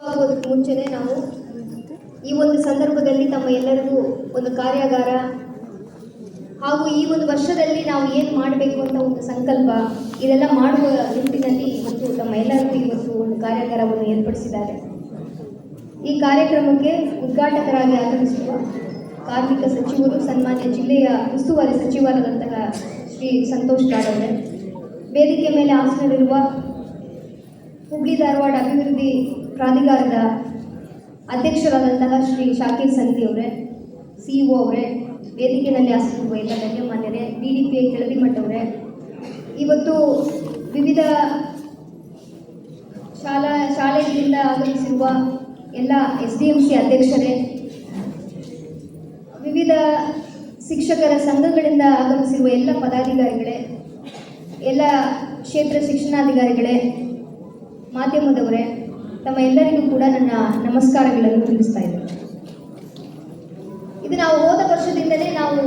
ಆಗೋದಕ್ಕೆ ಮುಂಚೆನೇ ನಾವು ಈ ಒಂದು ಸಂದರ್ಭದಲ್ಲಿ ತಮ್ಮ ಎಲ್ಲರಿಗೂ ಒಂದು ಕಾರ್ಯಾಗಾರ ಹಾಗೂ ಈ ಒಂದು ವರ್ಷದಲ್ಲಿ ನಾವು ಏನು ಮಾಡಬೇಕು ಅಂತ ಒಂದು ಸಂಕಲ್ಪ ಇದೆಲ್ಲ ಮಾಡುವ ನಿಟ್ಟಿನಲ್ಲಿ ಇವತ್ತು ತಮ್ಮ ಎಲ್ಲರಿಗೂ ಇವತ್ತು ಒಂದು ಕಾರ್ಯಾಗಾರವನ್ನು ಏರ್ಪಡಿಸಿದ್ದಾರೆ. ಈ ಕಾರ್ಯಕ್ರಮಕ್ಕೆ ಉದ್ಘಾಟಕರಾಗಿ ಆಗಮಿಸುವ ಕಾರ್ಮಿಕ ಸಚಿವರು, ಸನ್ಮಾನ್ಯ ಜಿಲ್ಲೆಯ ಉಸ್ತುವಾರಿ ಸಚಿವರಾದಂತಹ ಶ್ರೀ ಸಂತೋಷ್ ಲಾಡ್ ಅವರೇ, ವೇದಿಕೆ ಮೇಲೆ ಆಸನವಿರುವ ಹುಬ್ಳಿ ಧಾರವಾಡ ಅಭಿವೃದ್ಧಿ ಪ್ರಾಧಿಕಾರದ ಅಧ್ಯಕ್ಷರಾದಂತಹ ಶ್ರೀ ಶಾಕೀರ್ ಸಂತಿ ಅವರೇ, CEO ಅವರೇ, ವೇದಿಕೆಯಲ್ಲಿ ಆಸನವಿರುವ ಎಲ್ಲ ಗಣ್ಯಮಾನ್ಯರೇ, DDPI ಕೆಳದಿಮಠ ಅವರೇ, ಇವತ್ತು ವಿವಿಧ ಶಾಲೆಗಳಿಂದ ಆಗಮಿಸಿರುವ ಎಲ್ಲ SDMC ಅಧ್ಯಕ್ಷರೇ, ವಿವಿಧ ಶಿಕ್ಷಕರ ಸಂಘಗಳಿಂದ ಆಗಮಿಸಿರುವ ಎಲ್ಲ ಪದಾಧಿಕಾರಿಗಳೇ, ಎಲ್ಲ ಕ್ಷೇತ್ರ ಶಿಕ್ಷಣಾಧಿಕಾರಿಗಳೇ, ಮಾಧ್ಯಮದವರೇ, ತಮ್ಮ ಎಲ್ಲರಿಗೂ ಕೂಡ ನನ್ನ ನಮಸ್ಕಾರಗಳನ್ನು ತಿಳಿಸ್ತಾ ಇದ್ದೇನೆ. ಇದು ನಾವು ಹೋದ ವರ್ಷದಿಂದಲೇ ನಾವು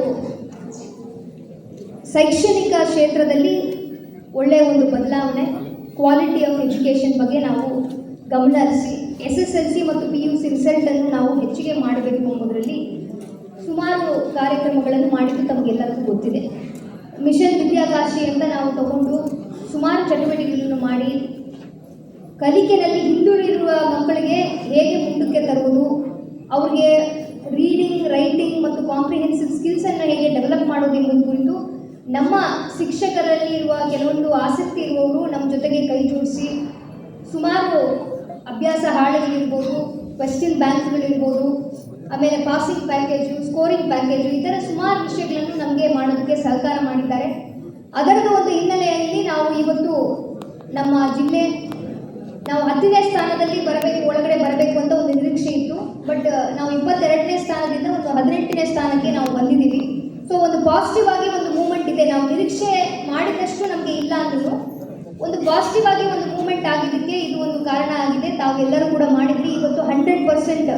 ಶೈಕ್ಷಣಿಕ ಕ್ಷೇತ್ರದಲ್ಲಿ ಒಳ್ಳೆಯ ಒಂದು ಬದಲಾವಣೆ, ಕ್ವಾಲಿಟಿ ಆಫ್ ಎಜುಕೇಷನ್ ಬಗ್ಗೆ ನಾವು ಗಮನ ಹರಿಸಿ SSLC ಮತ್ತು PUC ರಿಸಲ್ಟನ್ನು ನಾವು ಹೆಚ್ಚಿಗೆ ಮಾಡಬೇಕು ಎಂಬುದರಲ್ಲಿ ಸುಮಾರು ಕಾರ್ಯಕ್ರಮಗಳನ್ನು ಮಾಡಿದ್ದು ತಮಗೆಲ್ಲರಿಗೂ ಗೊತ್ತಿದೆ. ಮಿಷನ್ ವಿದ್ಯಾಕಾಶಿ ಅಂತ ನಾವು ತಗೊಂಡು ಸುಮಾರು ಚಟುವಟಿಕೆಗಳನ್ನು ಮಾಡಿ ಕಲಿಕೆಯಲ್ಲಿ ಹಿಂದುಳಿದಿರುವ ಮಕ್ಕಳಿಗೆ ಹೇಗೆ ಮುಂದಕ್ಕೆ ತರುವುದು, ಅವ್ರಿಗೆ ರೀಡಿಂಗ್, ರೈಟಿಂಗ್ ಮತ್ತು ಕಾಂಪ್ರಿಹೆನ್ಸಿವ್ ಸ್ಕಿಲ್ಸನ್ನು ಹೇಗೆ ಡೆವಲಪ್ ಮಾಡೋದು ಎಂಬುದು ಕುರಿತು ನಮ್ಮ ಶಿಕ್ಷಕರಲ್ಲಿ ಇರುವ ಕೆಲವೊಂದು ಆಸಕ್ತಿ ಇರುವವರು ನಮ್ಮ ಜೊತೆಗೆ ಕೈ ಜೋಡಿಸಿ ಸುಮಾರು ಅಭ್ಯಾಸ ಹಾಳೆಗಳಿರ್ಬೋದು, ಕ್ವೆಶ್ಚನ್ ಬ್ಯಾಂಕ್ಗಳಿರ್ಬೋದು, ಆಮೇಲೆ ಪಾಸಿಂಗ್ ಪ್ಯಾಕೇಜು, ಸ್ಕೋರಿಂಗ್ ಪ್ಯಾಕೇಜು, ಈ ಥರ ಸುಮಾರು ವಿಷಯಗಳನ್ನು ನಮಗೆ ಮಾಡೋದಕ್ಕೆ ಸಹಕಾರ ಮಾಡಿದ್ದಾರೆ. ಅದರದ ಒಂದು ಹಿನ್ನೆಲೆಯಲ್ಲಿ ನಾವು ಇವತ್ತು ನಮ್ಮ ಜಿಲ್ಲೆ ನಾವು 10ನೇ ಸ್ಥಾನದಲ್ಲಿ ಒಳಗಡೆ ಬರಬೇಕು ಅಂತ ಒಂದು ನಿರೀಕ್ಷೆ ಇತ್ತು. ಬಟ್ ನಾವು 22ನೇ ಸ್ಥಾನದಿಂದ ಒಂದು 18ನೇ ಸ್ಥಾನಕ್ಕೆ ನಾವು ಬಂದಿದ್ದೀವಿ. ಸೊ ಒಂದು ಪಾಸಿಟಿವ್ ಆಗಿ ಒಂದು ಮೂವ್ಮೆಂಟ್ ಇದೆ. ನಾವು ನಿರೀಕ್ಷೆ ಮಾಡಿದಷ್ಟು ನಮಗೆ ಇಲ್ಲ ಅಂದ್ರೂ ಒಂದು ಪಾಸಿಟಿವ್ ಆಗಿ ಒಂದು ಮೂವ್ಮೆಂಟ್ ಆಗಿದ್ದಕ್ಕೆ ಇದು ಒಂದು ಕಾರಣ ಆಗಿದೆ. ತಾವೆಲ್ಲರೂ ಕೂಡ ಮಾಡಿದ್ವಿ. ಇವತ್ತು 100%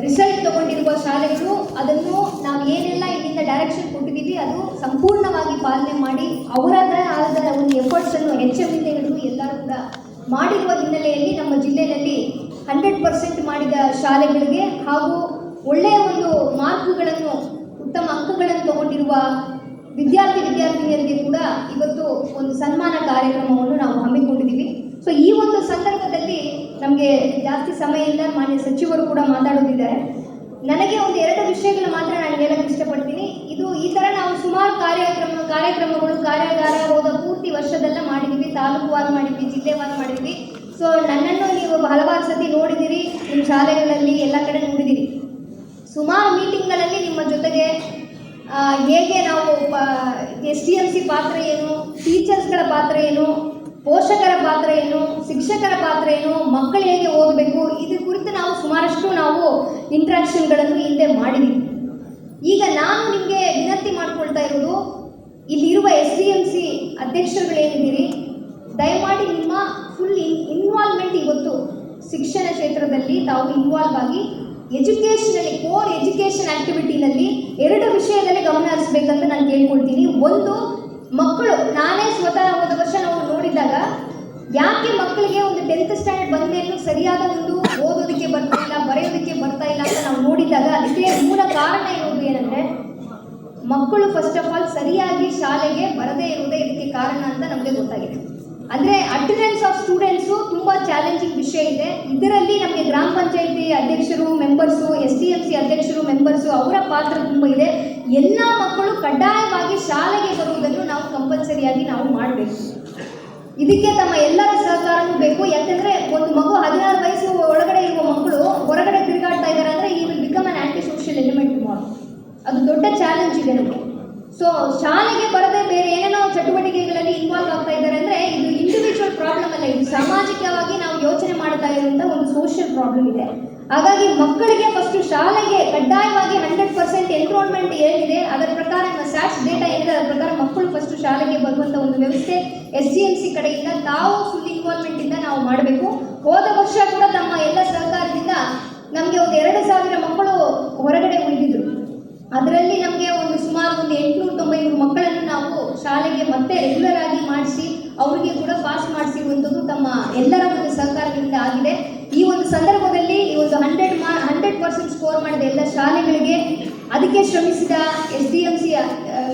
ರಿಸಲ್ಟ್ ತಗೊಂಡಿರುವ ಶಾಲೆಗಳು ಅದನ್ನು ನಾವು ಏನೆಲ್ಲ ಇಲ್ಲಿಂದ ಡೈರೆಕ್ಷನ್ ಕೊಟ್ಟಿದ್ದೀವಿ ಅದು ಸಂಪೂರ್ಣವಾಗಿ ಪಾಲನೆ ಮಾಡಿ ಅವರದೇ ಆದ ಒಂದು ಎಫರ್ಟ್ಸನ್ನು HMಯಿಂದ ಹಿಡಿದು ಎಲ್ಲರೂ ಕೂಡ ಮಾಡಿರುವ ಹಿನ್ನೆಲೆಯಲ್ಲಿ ನಮ್ಮ ಜಿಲ್ಲೆಯಲ್ಲಿ 100% ಮಾಡಿದ ಶಾಲೆಗಳಿಗೆ ಹಾಗೂ ಒಳ್ಳೆಯ ಒಂದು ಮಾರ್ಕ್ಗಳನ್ನು, ಉತ್ತಮ ಅಂಕಗಳನ್ನು ತಗೊಂಡಿರುವ ವಿದ್ಯಾರ್ಥಿನಿಯರಿಗೆ ಕೂಡ ಇವತ್ತು ಒಂದು ಸನ್ಮಾನ ಕಾರ್ಯಕ್ರಮವನ್ನು ನಾವು ಹಮ್ಮಿಕೊಂಡಿದ್ದೀವಿ. ಸೊ ಈ ಒಂದು ಸಂದರ್ಭದಲ್ಲಿ ನಮಗೆ ಜಾಸ್ತಿ ಸಮಯ ಇಲ್ಲ, ಮಾನ್ಯ ಸಚಿವರು ಕೂಡ ಮಾತಾಡೋದಿದ್ದಾರೆ. ನನಗೆ ಒಂದು 2 ವಿಷಯಗಳು ಮಾತ್ರ ನಾನು ಹೇಳಕ್ಕೆ ಇಷ್ಟಪಡ್ತೀನಿ. ಈ ಥರ ನಾವು ಸುಮಾರು ಕಾರ್ಯಕ್ರಮಗಳು ಕಾರ್ಯಾಗಾರ ಹೋದ ಪೂರ್ತಿ ವರ್ಷದೆಲ್ಲ ಮಾಡಿದ್ದೀವಿ, ತಾಲೂಕುವಾರು ಮಾಡಿದ್ವಿ, ಜಿಲ್ಲೆವಾರು ಮಾಡಿದ್ವಿ. ಸೊ ನನ್ನನ್ನು ನೀವು ಹಲವಾರು ಸತಿ ನೋಡಿದ್ದೀರಿ, ನಿಮ್ಮ ಶಾಲೆಗಳಲ್ಲಿ ಎಲ್ಲ ಕಡೆ ನೋಡಿದ್ದೀರಿ. ಸುಮಾರು ಮೀಟಿಂಗ್ಗಳಲ್ಲಿ ನಿಮ್ಮ ಜೊತೆಗೆ ಹೇಗೆ ನಾವು SDMC ಪಾತ್ರ ಏನು, ಟೀಚರ್ಸ್ಗಳ ಪಾತ್ರ ಏನು, ಪೋಷಕರ ಪಾತ್ರ ಏನು, ಶಿಕ್ಷಕರ ಪಾತ್ರ ಏನು, ಮಕ್ಕಳು ಹೇಗೆ ಓದಬೇಕು, ಇದ್ರ ಕುರಿತು ನಾವು ಸುಮಾರಷ್ಟು ಇಂಟ್ರಾಕ್ಷನ್ಗಳನ್ನು ಹಿಂದೆ ಮಾಡಿದ್ದೀವಿ. ಈಗ ನಾನು ನಿಮಗೆ ವಿನಂತಿ ಮಾಡ್ಕೊಳ್ತಾ ಇರೋದು, ಇಲ್ಲಿರುವ SDMC ಅಧ್ಯಕ್ಷರುಗಳೇನಿದ್ದೀರಿ, ದಯಮಾಡಿ ನಿಮ್ಮ ಫುಲ್ ಇನ್ವಾಲ್ವ್ಮೆಂಟ್ ಇವತ್ತು ಶಿಕ್ಷಣ ಕ್ಷೇತ್ರದಲ್ಲಿ ತಾವು ಇನ್ವಾಲ್ವ್ ಆಗಿ ಎಜುಕೇಷನಲ್ಲಿ, ಕೋರ್ ಎಜುಕೇಷನ್ ಆ್ಯಕ್ಟಿವಿಟಿನಲ್ಲಿ 2 ವಿಷಯದಲ್ಲಿ ಗಮನ ಹರಿಸಬೇಕಂತ ನಾನು ಕೇಳ್ಕೊಳ್ತೀನಿ. ಒಂದು, ಮಕ್ಕಳು, ನಾನೇ ಸ್ವತಃ ಹೋದ ವರ್ಷ ನಾವು ನೋಡಿದಾಗ ಯಾಕೆ ಮಕ್ಕಳಿಗೆ ಒಂದು 10th ಸ್ಟ್ಯಾಂಡರ್ಡ್ ಬಂದೇನು ಸರಿಯಾದ ಒಂದು ಓದೋದಕ್ಕೆ ಬರ್ತಾ ಇಲ್ಲ, ಬರೆಯೋದಕ್ಕೆ ಬರ್ತಾ ಇಲ್ಲ ಅಂತ ನಾವು ನೋಡಿದಾಗ ಅದಕ್ಕೆ ಮೂಲ ಕಾರಣ ಇರೋದು ಏನಂದರೆ ಮಕ್ಕಳು ಫಸ್ಟ್ ಆಫ್ ಆಲ್ ಸರಿಯಾಗಿ ಶಾಲೆಗೆ ಬರದೇ ಇರುವುದೇ ಇದಕ್ಕೆ ಕಾರಣ ಅಂತ ನಮಗೆ ಗೊತ್ತಾಗಿದೆ. ಅಂದರೆ ಅಟೆಂಡೆನ್ಸ್ ಆಫ್ ಸ್ಟೂಡೆಂಟ್ಸು ತುಂಬ ಚಾಲೆಂಜಿಂಗ್ ವಿಷಯ ಇದೆ. ಇದರಲ್ಲಿ ನಮಗೆ ಗ್ರಾಮ ಪಂಚಾಯಿತಿ ಅಧ್ಯಕ್ಷರು, ಮೆಂಬರ್ಸು, SDMC ಅಧ್ಯಕ್ಷರು, ಮೆಂಬರ್ಸು ಅವರ ಪಾತ್ರ ತುಂಬ ಇದೆ. ಎಲ್ಲ ಮಕ್ಕಳು ಕಡ್ಡಾಯವಾಗಿ ಶಾಲೆಗೆ ಬರುವುದನ್ನು ನಾವು ಕಂಪಲ್ಸರಿಯಾಗಿ ನಾವು ಮಾಡಬೇಕು. ಇದಕ್ಕೆ ತಮ್ಮ ಎಲ್ಲರ ಸಹಕಾರವೂ ಬೇಕು. ಯಾಕೆಂದರೆ ಒಂದು ಮಗು 16 ವಯಸ್ಸು ಒಳಗಡೆ ಇರುವ ಮಕ್ಕಳು ಹೊರಗಡೆ ತಿರುಗಾಡ್ತಾ ಇದ್ದಾರೆ ಅಂದರೆ ಈ will become an anti social element tomorrow. ಅದು ದೊಡ್ಡ ಚಾಲೆಂಜ್ ಇದೆ ನಮಗೆ. ಸೊ ಶಾಲೆಗೆ ಬರದೆ ಬೇರೆ ಏನೇನೋ ಚಟುವಟಿಕೆಗಳಲ್ಲಿ ಇನ್ವಾಲ್ವ್ ಆಗ್ತಾ ಇದ್ದಾರೆ ಅಂದರೆ ಇದು ಇಂಡಿವಿಜುವಲ್ ಪ್ರಾಬ್ಲಮ್ ಅಲ್ಲ, ಇದು ಸಾಮಾಜಿಕವಾಗಿ ನಾವು ಯೋಚನೆ ಮಾಡ್ತಾ ಇರುವಂಥ ಒಂದು ಸೋಷಿಯಲ್ ಪ್ರಾಬ್ಲಮ್ ಇದೆ. ಹಾಗಾಗಿ ಮಕ್ಕಳಿಗೆ ಫಸ್ಟು ಶಾಲೆಗೆ ಕಡ್ಡಾಯವಾಗಿ 100% ಎನ್ರೋಲ್ಮೆಂಟ್ ಏನಿದೆ ಅದರ ಪ್ರಕಾರ ಸ್ಯಾಟ್ಸ್ ಡೇಟಾ ಏನಿದೆ ಅದರ ಪ್ರಕಾರ ಮಕ್ಕಳು ಫಸ್ಟು ಶಾಲೆಗೆ ಬರುವಂಥ ಒಂದು ವ್ಯವಸ್ಥೆ SDMC ಕಡೆಯಿಂದ ತಾವು ಫುಲ್ ಇನ್ವಾಲ್ವ್ಮೆಂಟಿಂದ ನಾವು ಮಾಡಬೇಕು. ಹೋದ ವರ್ಷ ಕೂಡ ತಮ್ಮ ಎಲ್ಲ ಸಹಕಾರದಿಂದ ನಮಗೆ ಒಂದು 2,000 ಮಕ್ಕಳು ಹೊರಗಡೆ ಉಳಿದಿದ್ರು. ಅದರಲ್ಲಿ ನಮಗೆ ಸುಮಾರು 800-900 ಮಕ್ಕಳನ್ನು ನಾವು ಶಾಲೆಗೆ ಮತ್ತೆ ರೆಗ್ಯುಲರ್ ಆಗಿ ಮಾಡಿಸಿ ಅವರಿಗೆ ಕೂಡ ಪಾಸ್ ಮಾಡಿಸಿರುವಂಥದ್ದು ತಮ್ಮ ಎಲ್ಲರ ಒಂದು ಸಹಕಾರದಿಂದ ಆಗಿದೆ. ಈ ಒಂದು ಸಂದರ್ಭದಲ್ಲಿ ಒಂದು 100% ಸ್ಕೋರ್ ಮಾಡಿದ ಎಲ್ಲ ಶಾಲೆಗಳಿಗೆ, ಅದಕ್ಕೆ ಶ್ರಮಿಸಿದ SDMC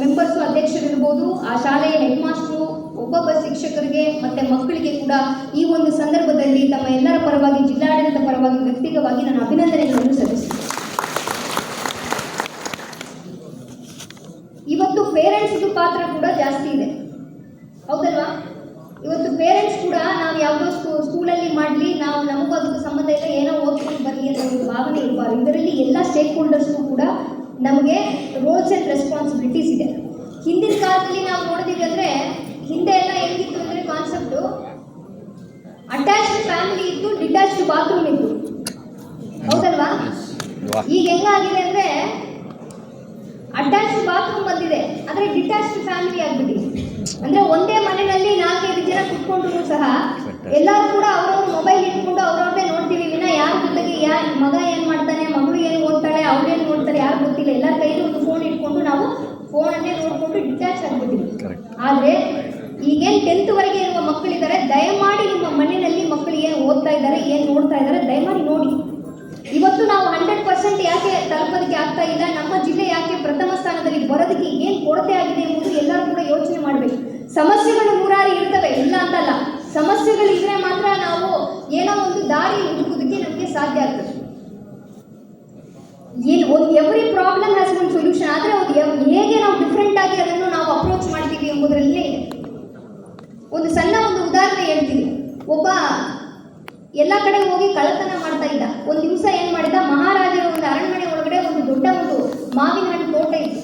ಮೆಂಬರ್ಸು, ಅಧ್ಯಕ್ಷರಿರ್ಬೋದು, ಆ ಶಾಲೆಯ ಹೆಡ್ ಮಾಸ್ಟ್ರು, ಒಬ್ಬೊಬ್ಬ ಶಿಕ್ಷಕರಿಗೆ ಮತ್ತು ಮಕ್ಕಳಿಗೆ ಕೂಡ ಈ ಒಂದು ಸಂದರ್ಭದಲ್ಲಿ ತಮ್ಮ ಎಲ್ಲರ ಪರವಾಗಿ, ಜಿಲ್ಲಾಡಳಿತದ ಪರವಾಗಿ, ವ್ಯಕ್ತಿಗತವಾಗಿ ನಾನು ಅಭಿನಂದನೆಗಳನ್ನು ಸಲ್ಲಿಸ್ತೀನಿ. ಇವತ್ತು ಪೇರೆಂಟ್ಸ್ದು ಪಾತ್ರ ಕೂಡ ಜಾಸ್ತಿ ಇದೆ, ಹೌದಲ್ವಾ? ಇವತ್ತು ಪೇರೆಂಟ್ಸ್ ಕೂಡ ನಾವು ಯಾವುದೋ ಸ್ಕೂಲಲ್ಲಿ ಮಾಡಲಿ, ನಾವು ನಮಗೂ ಅದಕ್ಕೆ ಸಂಬಂಧ ಇಲ್ಲ, ಏನೋ ಓದ್ಕೊಂಡು ಬರಲಿ ಅನ್ನೋ ಒಂದು ಭಾವನೆ ಇರಬಾರ್ದು. ಇದರಲ್ಲಿ ಎಲ್ಲ ಸ್ಟೇಕ್ ಹೋಲ್ಡರ್ಸ್ಗೂ ಕೂಡ ನಮಗೆ ರೋಲ್ಸ್ ಆ್ಯಂಡ್ ರೆಸ್ಪಾನ್ಸಿಬಿಲಿಟೀಸ್ ಇದೆ. ಹಿಂದಿನ ಕಾಲದಲ್ಲಿ ನಾವು ನೋಡಿದೀವಿ ಅಂದರೆ, ಹಿಂದೆ ಎಲ್ಲ ಹೆಂಗಿತ್ತು ಅಂದರೆ ಕಾನ್ಸೆಪ್ಟು ಅಟ್ಯಾಚ್ಡ್ ಫ್ಯಾಮಿಲಿ ಇತ್ತು, ಡಿಟ್ಯಾಚ್ಡ್ ಬಾತ್ರೂಮ್ ಇತ್ತು, ಹೌದಲ್ವಾ? ಈಗ ಹೆಂಗಾಗಿದೆ ಅಂದರೆ ಅಟ್ಯಾಚ್ಡ್ ಬಾತ್ರೂಮ್ ಬಂದಿದೆ, ಆದರೆ ಡಿಟ್ಯಾಚ್ಡ್ ಫ್ಯಾಮಿಲಿ ಆಗಿಬಿಟ್ಟಿದೆ. ಅಂದರೆ ಒಂದೇ ಮನೆಯಲ್ಲಿ 4-5 ಜನ ಕುತ್ಕೊಂಡ್ರು ಸಹ ಎಲ್ಲರೂ ಕೂಡ ಅವ್ರವ್ರ ಮೊಬೈಲ್ ಇಟ್ಕೊಂಡು ಅವ್ರವ್ರದ್ದೇ ನೋಡ್ತೀವಿ ವಿನ ಯಾರ ಜೊತೆಗೆ ಮಗ ಏನು ಮಾಡ್ತಾನೆ, ಮಗಳು ಏನು ಓದ್ತಾಳೆ, ಅವ್ರೇನು ನೋಡ್ತಾರೆ ಯಾರು ಗೊತ್ತಿಲ್ಲ. ಎಲ್ಲರ ಕೈಲಿ ಒಂದು ಫೋನ್ ಇಟ್ಕೊಂಡು ನಾವು ಫೋನನ್ನೇ ನೋಡಿಕೊಂಡು ಡಿಟ್ಯಾಚ್ ಆಗಿಬಿಟ್ಟಿವಿ. ಆದರೆ ಈಗೇನು 10th ವರೆಗೆ ಇರುವ ಮಕ್ಕಳಿದ್ದಾರೆ, ದಯಮಾಡಿ ನಿಮ್ಮ ಮನೆಯಲ್ಲಿ ಮಕ್ಕಳು ಏನು ಓದ್ತಾ ಇದ್ದಾರೆ, ಏನು ನೋಡ್ತಾ ಇದ್ದಾರೆ, ದಯಮಾಡಿ ನೋಡಿ. ಇವತ್ತು ನಾವು 100% ಯಾಕೆ ತಲುಪೋದಕ್ಕೆ ಆಗ್ತಾ ಇಲ್ಲ, ನಮ್ಮ ಜಿಲ್ಲೆ ಯಾಕೆ ಪ್ರಥಮ ಸ್ಥಾನದಲ್ಲಿ ಬರೋದಕ್ಕೆ ಏನು ಕೊರತೆ ಆಗಿದೆ ಎಂಬುದು ಎಲ್ಲರೂ ಕೂಡ ಯೋಚನೆ ಮಾಡಬೇಕು. ಸಮಸ್ಯೆಗಳು 100 ಇರ್ತವೆ, ಇಲ್ಲ ಅಂತಲ್ಲ. ಸಮಸ್ಯೆಗಳಿದ್ರೆ ಮಾತ್ರ ನಾವು ಏನೋ ಒಂದು ದಾರಿ ಹುಡುಕೋದಕ್ಕೆ ನಮಗೆ ಸಾಧ್ಯ ಆಗ್ತದೆ. ಎವ್ರಿ ಪ್ರಾಬ್ಲಮ್ ಹ್ಯಾಸ್ ಒಂದು ಸೊಲ್ಯೂಷನ್. ಆದರೆ ಅದು ಹೇಗೆ ನಾವು ಡಿಫ್ರೆಂಟ್ ಆಗಿ ಅದನ್ನು ನಾವು ಅಪ್ರೋಚ್ ಮಾಡ್ತೀವಿ ಎಂಬುದರಲ್ಲಿ ಒಂದು ಸಣ್ಣ ಉದಾಹರಣೆ ಹೇಳ್ತೀನಿ. ಒಬ್ಬ ಎಲ್ಲ ಕಡೆ ಹೋಗಿ ಕಳ್ಳತನ ಮಾಡ್ತಾ ಇದ್ದ. ಒಂದು ದಿವಸ ಏನು ಮಾಡಿದ, ಮಹಾರಾಜರ ಒಂದು ಅರಣ್ಮನೆ ಒಳಗಡೆ ಒಂದು ದೊಡ್ಡ ಒಂದು ಮಾವಿನ ಹಣ್ಣು ತೋಟ ಇತ್ತು.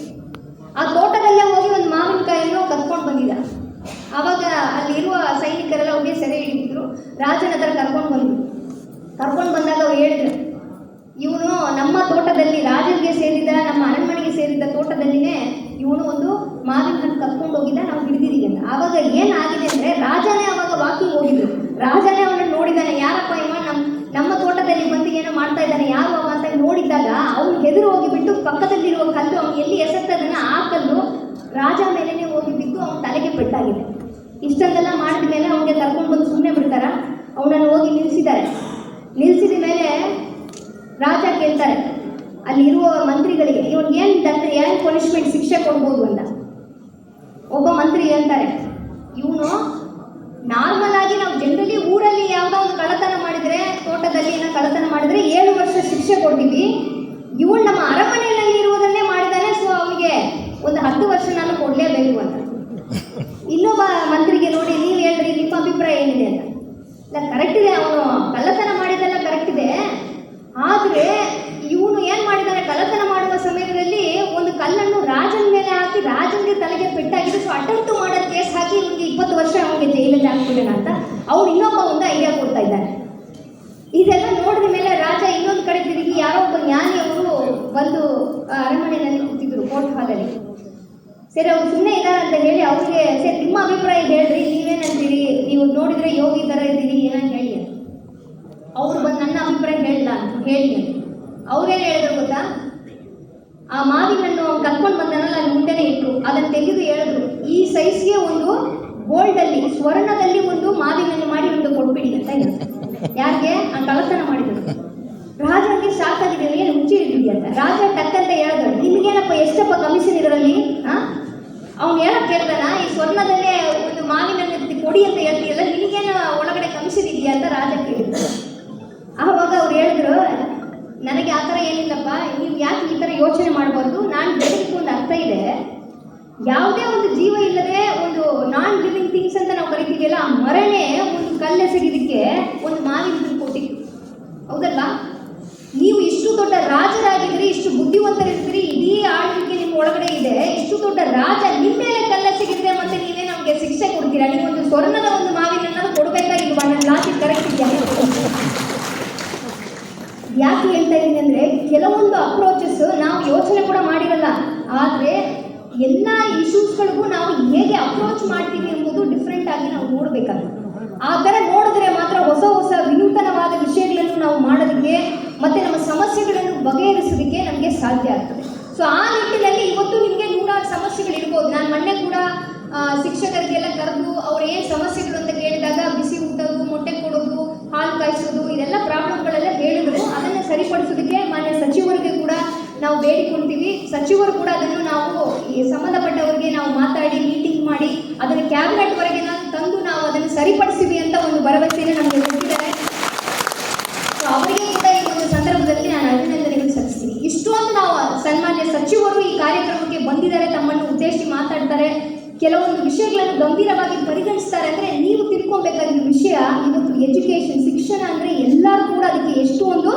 ಆ ತೋಟದಲ್ಲೇ ಹೋಗಿ ಒಂದು ಮಾವಿನಕಾಯನ್ನು ಕತ್ಕೊಂಡು ಬಂದಿದ್ದ. ಆವಾಗ ಅಲ್ಲಿರುವ ಸೈನಿಕರೆಲ್ಲ ಅವ್ರಿಗೆ ಸೆರೆ ಹಿಡಿದಿದ್ರು. ರಾಜನ ಹತ್ರ ಕರ್ಕೊಂಡು ಬಂದಾಗ ಅವ್ರು ಹೇಳಿದ್ರು, ಇವನು ನಮ್ಮ ತೋಟದಲ್ಲಿ, ರಾಜನಿಗೆ ಸೇರಿದ, ನಮ್ಮ ಅರಣ್ಮನೆಗೆ ಸೇರಿದ ತೋಟದಲ್ಲಿನೇ ಇವನು ಒಂದು ಮಾವಿನ ಹಣ್ಣು ಕತ್ಕೊಂಡು ಹೋಗಿದ್ದ, ನಾವು ಹಿಡಿದಿದ್ದೀವಿ ಅಂತ. ಆವಾಗ ಏನಾಗಿದೆ ಅಂದರೆ, ರಾಜನೇ ಅವಾಗ ವಾಕಿಂಗ್ ಹೋಗಿದ್ರು. ರಾಜನೇ ಅವನನ್ನು ನೋಡಿದ್ದಾನೆ, ಯಾರಪ್ಪ ಇವ ನಮ್ಮ ತೋಟದಲ್ಲಿ ಬಂದು ಏನೋ ಮಾಡ್ತಾ ಇದ್ದಾನೆ, ಯಾರು ಅವ ಅಂತ ನೋಡಿದ್ದಾಗ ಅವನು ಹೆದರು ಹೋಗಿಬಿಟ್ಟು ಪಕ್ಕದಲ್ಲಿರುವ ಕಲ್ಲು ಅವನು ಎಲ್ಲಿ ಎಸೆತದನ್ನ ಆ ಕಲ್ಲು ರಾಜ ಮೇಲೇ ಹೋಗಿ ಬಿದ್ದು ಅವನ ತಲೆಗೆ ಪೆಟ್ಟಾಗಿದೆ. ಇಷ್ಟೊಂದೆಲ್ಲ ಮಾಡಿದ ಮೇಲೆ ಅವನಿಗೆ ಕರ್ಕೊಂಡು ಬಂದು ಸುಮ್ಮನೆ ಬಿಡ್ತಾರ? ಅವನನ್ನು ಹೋಗಿ ನಿಲ್ಲಿಸಿದ ಮೇಲೆ ರಾಜ ಕೇಳ್ತಾರೆ ಅಲ್ಲಿರುವ ಮಂತ್ರಿಗಳಿಗೆ, ಇವನಿಗೆ ಏನು ಪನಿಷ್ಮೆಂಟ್, ಶಿಕ್ಷೆ ಕೊಡ್ಬೋದು ಅಂತ. ಒಬ್ಬ ಮಂತ್ರಿ ಹೇಳ್ತಾರೆ, ಇವನು ನಾರ್ಮಲ್ ಆಗಿ ನಾವು ಜನರಲಿ ಊರಲ್ಲಿ ಯಾವುದೋ ಒಂದು ಕಳ್ಳತನ ಮಾಡಿದರೆ, ತೋಟದಲ್ಲಿ ಏನೋ ಕಳ್ಳತನ ಮಾಡಿದರೆ 7 ವರ್ಷ ಶಿಕ್ಷೆ ಕೊಡ್ತೀವಿ. ಇವನು ನಮ್ಮ ಅರಮನೆಯಲ್ಲಿ ಇರುವುದನ್ನೇ ಮಾಡಿದ್ದಾನೆ, ಸೊ ಅವನಿಗೆ ಒಂದು 10 ವರ್ಷ ನಾನು ಕೊಡಲೇಬೇಕು ಅಂತ. ಇನ್ನೊಬ್ಬ ಮಂತ್ರಿಗೆ ನೋಡಿ, ನೀವು ಹೇಳ್ರಿ, ನಿಮ್ಮ ಅಭಿಪ್ರಾಯ ಏನಿದೆ ಅಂತ. ಇಲ್ಲ, ಕರೆಕ್ಟ್ ಇದೆ, ಅವನು ಕಳ್ಳತನ ಮಾಡಿದ್ದೆಲ್ಲ ಕರೆಕ್ಟ್ ಇದೆ. ಆದರೆ ಇವನು ಏನು ಮಾಡಿದ್ದಾನೆ, ಕಳ್ಳತನ ಮಾಡುವ ಸಮಯದಲ್ಲಿ ಒಂದು ಕಲ್ಲನ್ನು ರಾಜನ ಮೇಲೆ ಹಾಕಿ ರಾಜನಿಗೆ ತಲೆಗೆ ಪೆಟ್ಟಾಗಿದೆ, ಸೊ ಅಟೆಂಪ್ಟ್ ಮಾಡೋ ಕೇಸ್ ಹಾಕಿ ಇವನಿಗೆ 20 ವರ್ಷ ಅವನಿಗೆ ಜೈಲಲ್ಲಿ ಹಾಕ್ಬಿಡೋಣ ಅಂತ ಅವ್ರು ಇನ್ನೊಬ್ಬ ಒಂದು ಐಡಿಯಾ ಕೊಡ್ತಾ ಇದ್ದಾನೆ. ಇದೆಲ್ಲ ನೋಡಿದ ಮೇಲೆ ರಾಜ ಇನ್ನೊಂದು ಕಡೆ ತಿರುಗಿ ಯಾರೋ ಒಬ್ಬ ಜ್ಞಾನಿಯವರು ಬಂದು ಅರಮನೆಯಲ್ಲಿ ಕೂತಿದ್ರು, ಕೋರ್ಟ್ ಹಾಲಲ್ಲಿ. ಸರಿ, ಅವ್ರು ಸುಮ್ಮನೆ ಇದ್ದಾರೆ ಅಂತ ಹೇಳಿ ಅವ್ರಿಗೆ, ಸರಿ ನಿಮ್ಮ ಅಭಿಪ್ರಾಯ ಹೇಳ್ರಿ, ನೀವೇನಂತೀರಿ, ನೀವು ನೋಡಿದರೆ ಯೋಗಿ ಥರ ಇದ್ದೀರಿ, ಏನಂತ ಹೇಳಿ. ಅವ್ರು ಬಂದು ನನ್ನ ಅಭಿಪ್ರಾಯ ಹೇಳಿ ಅವ್ರೇನು ಹೇಳಿದ್ರು ಗೊತ್ತಾ, ಆ ಮಾವಿನನ್ನು ಕರ್ಕೊಂಡು ಬಂದನಲ್ಲ ಅಲ್ಲಿ ಮುಂದೆನೇ ಇಟ್ಟರು, ಅದನ್ನು ತೆಗೆದು ಹೇಳಿದ್ರು, ಈ ಸೈಜ್ಗೆ ಒಂದು ಗೋಲ್ಡಲ್ಲಿ, ಸ್ವರ್ಣದಲ್ಲಿ ಒಂದು ಮಾವಿನನ್ನು ಮಾಡಿ ಒಂದು ಕೊಟ್ಬಿಡಿ ಅಂತ ಹೇಳಿದ್ರು. ಯಾರಿಗೆ? ಆ ಕಳ್ಳತನ ಮಾಡಿದ್ರು. ರಾಜನಿಗೆ ಶಾಕ್ ಆಗಿದೆ, ಏನು ಹುಚ್ಚಿ ಇದ್ದೀವಿ ಅಂತ. ರಾಜ ಟಕ್ಕಂತ ಹೇಳಿದ್ರು, ನಿಮಗೇನಪ್ಪ, ಎಷ್ಟಪ್ಪ ಕಮಿಷನ್ ಇದರಲ್ಲಿ? ಅವ್ನು ಏನಕ್ಕೆ ಕೇಳ್ದಾನ, ಈ ಸ್ವರ್ಣದಲ್ಲೇ ಒಂದು ಮಾವಿನನ್ನು ಕೊಡಿ ಅಂತ ಹೇಳ್ತೀಯಲ್ಲ, ನಿಮಗೇನು ಒಳಗಡೆ ಕಮಿಷನ್ ಇದೆಯಾ ಅಂತ ರಾಜ ಕೇಳಿದ್ರು. ಆವಾಗ ಅವ್ರು ಹೇಳಿದ್ರು, ನನಗೆ ಆ ಥರ ಏನಿಲ್ಲಪ್ಪ, ನೀವು ಯಾಕೆ ಈ ಥರ ಯೋಚನೆ ಮಾಡಬಾರ್ದು, ನಾನು ಬೆಳಗ್ಗೆ ಒಂದು ಅರ್ಥ ಇದೆ. ಯಾವುದೇ ಒಂದು ಜೀವ ಇಲ್ಲದೆ ಒಂದು ನಾನ್ ಲಿವಿಂಗ್ ಥಿಂಗ್ಸ್ ಅಂತ ನಾವು ಕರಿತೀವಿಯಲ್ಲ, ಆ ಮರನೇ ಒಂದು ಕಲ್ಲೆಸಗಿದಕ್ಕೆ ಒಂದು ಮಾವಿನ ಕೊಟ್ಟಿತ್ತು, ಹೌದಲ್ವಾ? ನೀವು ಇಷ್ಟು ದೊಡ್ಡ ರಾಜರಾಗಿದ್ರಿ, ಇಷ್ಟು ಬುದ್ಧಿವಂತರಿದ್ರಿ, ಇಡೀ ಆಳ್ವಿಕೆ ನಿಮ್ಮ ಒಳಗಡೆ ಇದೆ, ಇಷ್ಟು ದೊಡ್ಡ ರಾಜ ನಿಮ್ಮ ಮೇಲೆ ಕಲ್ಲೆಸಗಿದ್ರೆ ಮತ್ತೆ ನೀವೇ ನಮಗೆ ಶಿಕ್ಷೆ ಕೊಡ್ತೀರಾ? ನೀವೊಂದು ಸ್ವರ್ಣದ ಒಂದು ಮಾವಿನನ್ನು ಕೊಡಬೇಕಾಗಿಲ್ವಾ? ನನ್ನ ಲಾಜಿಕ್ ಕರೆಕ್ಟ್ ಇದೆಯಾ? ಯಾಕೆ ಹೇಳ್ತಾ ಇದ್ದೀನಿ ಅಂದರೆ, ಕೆಲವೊಂದು ಅಪ್ರೋಚಸ್ ನಾವು ಯೋಚನೆ ಕೂಡ ಮಾಡಿರಲ್ಲ, ಆದರೆ ಎಲ್ಲ ಇಶ್ಯೂಸ್ಗಳಿಗೂ ನಾವು ಹೇಗೆ ಅಪ್ರೋಚ್ ಮಾಡ್ತೀವಿ ಎಂಬುದು ಡಿಫ್ರೆಂಟ್ ಆಗಿ ನಾವು ನೋಡಬೇಕಾಗುತ್ತೆ. ಆ ಥರ ನೋಡಿದ್ರೆ ಮಾತ್ರ ಹೊಸ ವಿನೂತನವಾದ ವಿಷಯಗಳನ್ನು ನಾವು ಮಾಡೋದಕ್ಕೆ ಮತ್ತು ನಮ್ಮ ಸಮಸ್ಯೆಗಳನ್ನು ಬಗೆಹರಿಸೋದಕ್ಕೆ ನಮಗೆ ಸಾಧ್ಯ ಆಗ್ತದೆ. ಸೊ ಆ ನಿಟ್ಟಿನಲ್ಲಿ ಇವತ್ತು ನಿಮಗೆ 100 ಸಮಸ್ಯೆಗಳಿರ್ಬೋದು. ನಾನು ಮೊನ್ನೆ ಕೂಡ ಶಿಕ್ಷಕರಿಗೆಲ್ಲ ಕರೆದು ಅವ್ರು ಏನು ಸಮಸ್ಯೆಗಳು ಅಂತ ಕೇಳಿದಾಗ ಬಿಸಿ ಊಟದ್ದು, ಮೊಟ್ಟೆ ಕೊಡೋದು, ಹಾಲು ಕಾಯಿಸೋದು, ಇದೆಲ್ಲ ಪ್ರಾಬ್ಲಮ್ಗಳೆಲ್ಲ ಹೇಳಿದ್ರು. ಅದನ್ನು ನಾವು ಬೇಡಿಕೊಳ್ತೀವಿ. ಸಚಿವರು ಕೂಡ ಅದನ್ನು ನಾವು ಈ ಸಂಬಂಧಪಟ್ಟವರಿಗೆ ನಾವು ಮಾತಾಡಿ ಮೀಟಿಂಗ್ ಮಾಡಿ ಅದನ್ನು ಕ್ಯಾಬಿನೆಟ್ವರೆಗೆ ತಂದು ನಾವು ಅದನ್ನು ಸರಿಪಡಿಸ್ತೀವಿ ಅಂತ ಒಂದು ಭರವಸೆಯನ್ನು ನಮಗೆ ಕೊಟ್ಟಿದ್ದಾರೆ. ಸೊ ಅವರಿಗೆ ಕೂಡ ಈ ಒಂದು ಸಂದರ್ಭದಲ್ಲಿ ನಾನು ಅಭಿನಂದನೆಗಳು ಸಲ್ಲಿಸ್ತೀನಿ. ಇಷ್ಟೊಂದು ನಾವು ಸನ್ಮಾನ್ಯ ಸಚಿವರು ಈ ಕಾರ್ಯಕ್ರಮಕ್ಕೆ ಬಂದಿದ್ದಾರೆ, ತಮ್ಮನ್ನು ಉದ್ದೇಶಿಸಿ ಮಾತಾಡ್ತಾರೆ, ಕೆಲವೊಂದು ವಿಷಯಗಳನ್ನು ಗಂಭೀರವಾಗಿ ಪರಿಗಣಿಸ್ತಾರೆ ಅಂದರೆ ನೀವು ತಿಳ್ಕೊಬೇಕಾಗಿರೋ ವಿಷಯ ಇವತ್ತು ಎಜುಕೇಷನ್, ಶಿಕ್ಷಣ ಅಂದರೆ ಎಲ್ಲರೂ ಕೂಡ ಅದಕ್ಕೆ ಎಷ್ಟು ಒಂದು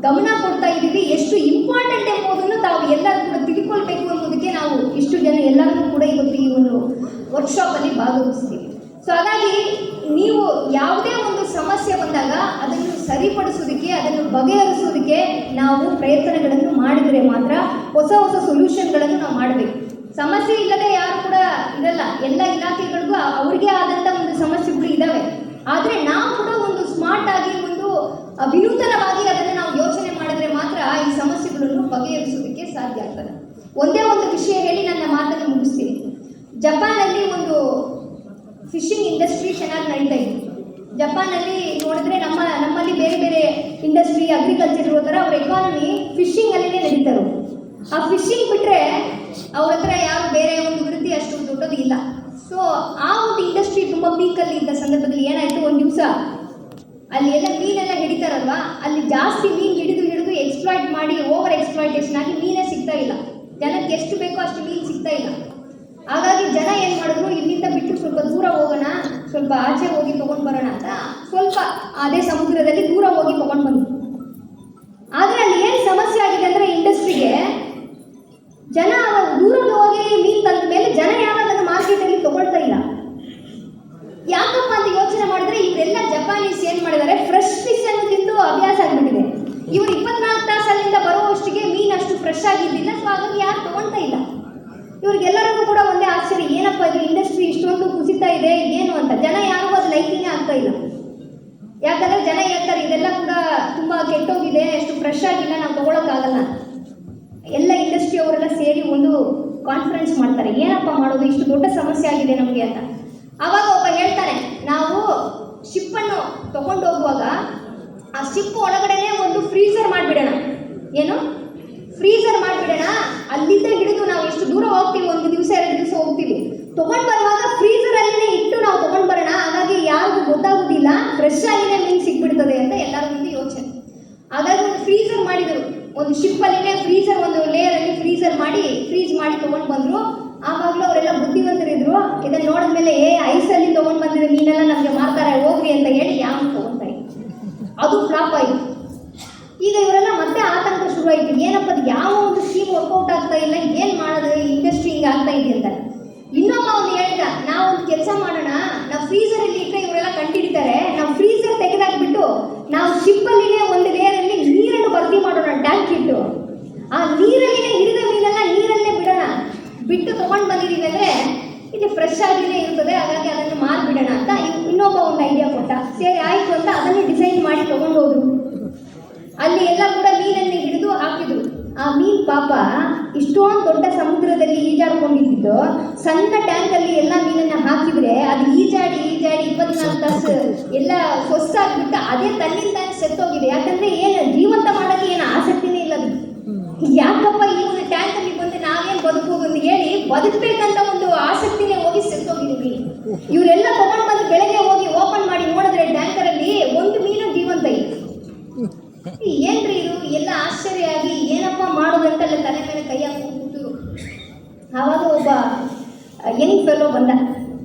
ಗಮನ ಕೊಡ್ತಾ ಇದ್ದೀವಿ, ಎಷ್ಟು ಇಂಪಾರ್ಟೆಂಟ್ ಎಂಬುದನ್ನು ತಾವು ಎಲ್ಲರೂ ಕೂಡ ತಿಳ್ಕೊಳ್ಬೇಕು ಅನ್ನೋದಕ್ಕೆ ನಾವು ಇಷ್ಟು ಜನ ಎಲ್ಲರಿಗೂ ಕೂಡ ಇವತ್ತು ಈ ಒಂದು ವರ್ಕ್ಶಾಪಲ್ಲಿ ಭಾಗವಹಿಸ್ತೀವಿ. ಸೊ ಹಾಗಾಗಿ ನೀವು ಯಾವುದೇ ಒಂದು ಸಮಸ್ಯೆ ಬಂದಾಗ ಅದನ್ನು ಸರಿಪಡಿಸೋದಕ್ಕೆ, ಅದನ್ನು ಬಗೆಹರಿಸೋದಕ್ಕೆ ನಾವು ಪ್ರಯತ್ನಗಳನ್ನು ಮಾಡಿದರೆ ಮಾತ್ರ ಹೊಸ ಹೊಸ ಸೊಲ್ಯೂಷನ್ಗಳನ್ನು ನಾವು ಮಾಡಬೇಕು. ಸಮಸ್ಯೆ ಇಲ್ಲದೆ ಯಾರು ಕೂಡ ಇರಲ್ಲ, ಎಲ್ಲ ಇಲಾಖೆಗಳಿಗೂ ಅವ್ರಿಗೆ ಆದಂಥ ಒಂದು ಸಮಸ್ಯೆಗಳು ಇದ್ದಾವೆ. ಆದರೆ ನಾವು ಕೂಡ ಒಂದು ಸ್ಮಾರ್ಟ್ ಆಗಿ ಒಂದು ವಿನೂತನವಾಗಿ ಅದನ್ನು ನಾವು ಯೋಚನೆ ಮಾಡಿದ್ರೆ ಮಾತ್ರ ಈ ಸಮಸ್ಯೆಗಳನ್ನು ಬಗೆಹರಿಸೋದಕ್ಕೆ ಸಾಧ್ಯ ಆಗ್ತದೆ. ಒಂದೇ ಒಂದು ವಿಷಯ ಹೇಳಿ ನನ್ನ ಮಾತನ್ನು ಮುಗಿಸ್ತೀನಿ. ಜಪಾನಲ್ಲಿ ಒಂದು ಫಿಶಿಂಗ್ ಇಂಡಸ್ಟ್ರಿ ಚೆನ್ನಾಗಿ ನಡೀತಾ ಇತ್ತು. ಜಪಾನಲ್ಲಿ ನೋಡಿದ್ರೆ ನಮ್ಮಲ್ಲಿ ಬೇರೆ ಬೇರೆ ಇಂಡಸ್ಟ್ರಿ, ಅಗ್ರಿಕಲ್ಚರ್ ಇರೋ ಥರ ಅವ್ರ ಎಕಾನಮಿ ಫಿಶಿಂಗಲ್ಲೇ ನಡೀತಾರೆ. ಆ ಫಿಶಿಂಗ್ ಬಿಟ್ಟರೆ ಅವ್ರ ಹತ್ರ ಯಾರು ಬೇರೆ ಒಂದು ವೃತ್ತಿ ಅಷ್ಟು ದೊಡ್ಡದು ಇಲ್ಲ. ಸೊ ಆ ಒಂದು ಇಂಡಸ್ಟ್ರಿ ತುಂಬ ಪೀಕಲ್ಲಿ ಇದ್ದ ಸಂದರ್ಭದಲ್ಲಿ ಏನಾಯಿತು, ಒಂದು ದಿವಸ ಅಲ್ಲಿ ಎಲ್ಲ ಮೀನೆಲ್ಲ ಹಿಡಿತಾರಲ್ವಾ, ಅಲ್ಲಿ ಜಾಸ್ತಿ ಮೀನು ಹಿಡಿದು ಎಕ್ಸ್ಪ್ಲಾಯ್ಟ್ ಮಾಡಿ ಓವರ್ ಎಕ್ಸ್ಪ್ಲಾಯ್ಟೇಷನ್ ಆಗಿ ಮೀನೇ ಸಿಗ್ತಾ ಇಲ್ಲ. ಜನಕ್ಕೆ ಎಷ್ಟು ಬೇಕೋ ಅಷ್ಟು ಮೀನು ಸಿಗ್ತಾ ಇಲ್ಲ. ಹಾಗಾಗಿ ಜನ ಏನು ಮಾಡಿದ್ರು, ಇಲ್ಲಿಂದ ಬಿಟ್ಟು ಸ್ವಲ್ಪ ದೂರ ಹೋಗೋಣ, ಸ್ವಲ್ಪ ಆಚೆ ಹೋಗಿ ತೊಗೊಂಡು ಬರೋಣ ಅಂತ ಸ್ವಲ್ಪ ಅದೇ ಸಮುದ್ರದಲ್ಲಿ ದೂರ ಹೋಗಿ ತೊಗೊಂಡು ಬಂದರು. ಆದರೆ ಅಲ್ಲಿ ಏನು ಸಮಸ್ಯೆ ಆಗಿದೆ ಅಂದರೆ ಇಂಡಸ್ಟ್ರಿಗೆ ಜನ ದೂರದ ಹೋಗಿ ಮೀನು ತಂದ ಮೇಲೆ ಜನ ಯಾರು ಅದನ್ನು ಮಾರ್ಕೆಟಲ್ಲಿ ತೊಗೊಳ್ತಾ ಇಲ್ಲ. ಯಾಕಪ್ಪ ಅಂತ ಯೋಚನೆ ಮಾಡಿದ್ರೆ ಇವರೆಲ್ಲ ಜಪಾನೀಸ್ ಏನು ಮಾಡಿದ್ದಾರೆ, ಫ್ರೆಶ್ ಫಿಶ್ ಅನ್ನು ತಿಂದು ಅಭ್ಯಾಸ ಆಗಿಬಿಟ್ಟಿದೆ. ಇವರು 24 ತಾಸಲ್ಲಿಂದ ಬರುವಷ್ಟಿಗೆ ಮೀನು ಅಷ್ಟು ಫ್ರೆಶ್ ಆಗಿದ್ದಿಲ್ಲ. ಸೊ ಹಾಗಾಗಿ ಯಾರು ತೊಗೊಳ್ತಾ ಇಲ್ಲ. ಇವ್ರಿಗೆಲ್ಲರಿಗೂ ಕೂಡ ಒಂದೇ ಆಶ್ಚರ್ಯ, ಏನಪ್ಪ ಇದು ಇಂಡಸ್ಟ್ರಿ ಇಷ್ಟೊಂದು ಕುಸಿತಾ ಇದೆ ಏನು ಅಂತ. ಜನ ಯಾರು ಅದು ಲೈಕಿಂಗೇ ಆಗ್ತಾ ಇಲ್ಲ. ಯಾಕಂದರೆ ಜನ ಹೇಳ್ತಾರೆ ಇದೆಲ್ಲ ಕೂಡ ತುಂಬ ಕೆಟ್ಟೋಗಿದೆ, ಎಷ್ಟು ಫ್ರೆಶ್ ಆಗಿಲ್ಲ, ನಾವು ತೊಗೊಳಕ್ಕಾಗಲ್ಲ. ಎಲ್ಲ ಇಂಡಸ್ಟ್ರಿ ಅವರೆಲ್ಲ ಸೇರಿ ಒಂದು ಕಾನ್ಫರೆನ್ಸ್ ಮಾಡ್ತಾರೆ, ಏನಪ್ಪ ಮಾಡೋದು, ಇಷ್ಟು ದೊಡ್ಡ ಸಮಸ್ಯೆ ಆಗಿದೆ ನಮಗೆ ಅಂತ. ಆವಾಗ ಒಬ್ಬ ಹೇಳ್ತಾನೆ, ನಾವು ಶಿಪ್ಪನ್ನು ತೊಗೊಂಡು ಹೋಗುವಾಗ ಆ ಶಿಪ್ ಒಳಗಡೆನೆ ಒಂದು ಫ್ರೀಸರ್ ಮಾಡಿಬಿಡೋಣ. ಏನು ಫ್ರೀಸರ್ ಮಾಡಿಬಿಡೋಣ, ಅಲ್ಲಿಂದ ಹಿಡಿದು ನಾವು ಎಷ್ಟು ದೂರ ಹೋಗ್ತೀವಿ, 1 ದಿವಸ 2 ದಿವಸ ಹೋಗ್ತೀವಿ, ತೊಗೊಂಡು ಬರುವಾಗ ಫ್ರೀಸರಲ್ಲೇ ಇಟ್ಟು ನಾವು ತೊಗೊಂಡು ಬರೋಣ. ಹಾಗಾಗಿ ಯಾರಿಗೂ ಗೊತ್ತಾಗೋದಿಲ್ಲ, ಫ್ರೆಶ್ ಆಗಿನೇ ಮೀನು ಸಿಕ್ಬಿಡ್ತದೆ ಅಂತ ಎಲ್ಲರ ಮುಂದೆ ಯೋಚನೆ. ಹಾಗಾಗಿ ಒಂದು ಫ್ರೀಸರ್ ಮಾಡಿದರು, ಒಂದು ಶಿಪ್ಪಲ್ಲಿನೇ ಫ್ರೀಸರ್, ಒಂದು ಲೇಯರಲ್ಲಿ ಫ್ರೀಸರ್ ಮಾಡಿ ಫ್ರೀಸ್ ಮಾಡಿ ತೊಗೊಂಡು ಬಂದರು. ಆವಾಗಲೂ ಅವರೆಲ್ಲ ಬುದ್ಧಿವಂತರಿದ್ರು. ಇದನ್ನು ನೋಡಿದ್ಮೇಲೆ ಐಸಲ್ಲಿ ತೊಗೊಂಡು ಬಂದಿರೋ ಮೀನೆಲ್ಲ ನಮಗೆ ಮಾರ್ತಾರೆ ಹೋಗ್ರಿ ಅಂತ ಹೇಳಿ ಯಾವ ತೊಗೊಳ್ತಾ ಇದ್ರು. ಅದು ಫ್ಲಾಪ್ ಆಯಿತು. ಈಗ ಇವರೆಲ್ಲ ಮತ್ತೆ ಆತಂಕ ಶುರುವಾಯಿತು, ಏನಪ್ಪ ಅದು ಯಾವ ಒಂದು ಸ್ಕೀಮ್ ವರ್ಕೌಟ್ ಆಗ್ತಾ ಇಲ್ಲ, ಏನು ಮಾಡೋದು, ಇಂಡಸ್ಟ್ರಿ ಹಿಂಗೆ ಆಗ್ತಾ ಇದೆ ಅಂತ. ಇನ್ನೊಬ್ಬ ಅವನು ಹೇಳಿದ, ನಾವು ಒಂದು ಕೆಲಸ ಮಾಡೋಣ, ನಾವು ಫ್ರೀಸರಲ್ಲಿ ಇಟ್ಟರೆ ಇವರೆಲ್ಲ ಕಂಡುಹಿಡಿತಾರೆ, ನಾವು ಫ್ರೀಸರ್ ತೆಗೆದಾಕ್ಬಿಟ್ಟು ನಾವು ಶಿಪ್ಪಲ್ಲಿನೇ ಒಂದು ಲೇಯರಲ್ಲಿ ನೀರನ್ನು ಭರ್ತಿ ಮಾಡೋಣ, ಟ್ಯಾಂಕ್ ಇಟ್ಟು ಆ ನೀರಲ್ಲಿನೇ ಹಿಡಿದ ಮೀನೆಲ್ಲ ನೀರಲ್ಲೇ ಬಿಡೋಣ, ಬಿಟ್ಟು ತೊಗೊಂಡು ಬಂದಿದ್ದೀವಿ ಅಂದರೆ ಇಲ್ಲಿ ಫ್ರೆಶ್ ಆಗಿನೇ ಇರ್ತದೆ, ಹಾಗಾಗಿ ಅದನ್ನು ಮಾರಿಬಿಡೋಣ ಅಂತ ಇನ್ನೊಬ್ಬ ಒಂದು ಐಡಿಯಾ ಕೊಟ್ಟ. ಸರಿ ಆಯಿತು ಅಂತ ಅದನ್ನು ಡಿಸೈನ್ ಮಾಡಿ ತೊಗೊಂಡು ಹೋದ್ರು. ಅಲ್ಲಿ ಎಲ್ಲ ಕೂಡ ಮೀನನ್ನು ಹಿಡಿದು ಹಾಕಿದ್ರು. ಆ ಮೀನು ಪಾಪ ಇಷ್ಟೊಂದು ದೊಡ್ಡ ಸಮುದ್ರದಲ್ಲಿ ಈಜಾಡ್ಕೊಂಡಿದ್ದು ಸಣ್ಣ ಟ್ಯಾಂಕಲ್ಲಿ ಎಲ್ಲ ಮೀನನ್ನು ಹಾಕಿದರೆ ಅದು ಈಜಾಡಿ 24 ತಾಸು ಎಲ್ಲ ಸೊಸ್ಸಾಗ್ಬಿಟ್ಟು ಅದೇ ತನ್ನಿಂದ ಸೆತ್ತೋಗಿದೆ. ಯಾಕಂದರೆ ಏನು ಜೀವಂತ ಮಾಡೋಕ್ಕೆ ಏನು ಆಸಕ್ತಿನೇ ಇಲ್ಲ ಅದು. ಯಾಕಪ್ಪ ಈ ಒಂದು ಟ್ಯಾಂಕಲ್ಲಿ ಬಂದು ನಾವೇನು ಬದುಕೋದು ಅಂತ ಹೇಳಿ ಬದುಕಬೇಕಂತ ಒಂದು ಆಸಕ್ತಿನೇ ಹೋಗಿ ಸೆತ್ತೋಗಿದ್ದೀವಿ. ಇವರೆಲ್ಲ ತೊಗೊಂಡು ಬಂದು ಬೆಳಗ್ಗೆ ಹೋಗಿ ಓಪನ್ ಮಾಡಿ ನೋಡಿದ್ರೆ ಟ್ಯಾಂಕರಲ್ಲಿ ಒಂದು ಮೀನು ಜೀವಂತ ಇತ್ತು. ಏನ್ರಿ ಇದು ಎಲ್ಲ ಆಶ್ಚರ್ಯ ಆಗಿ ಏನಪ್ಪ ಮಾಡೋದಂತೆಲ್ಲ ತಲೆ ಮೇಲೆ ಕೈ ಹಾಕೊಂಡು ಕೂತು. ಆವಾಗ ಒಬ್ಬ ಯಂಗ್ ಫೆಲೋ ಬಂದ,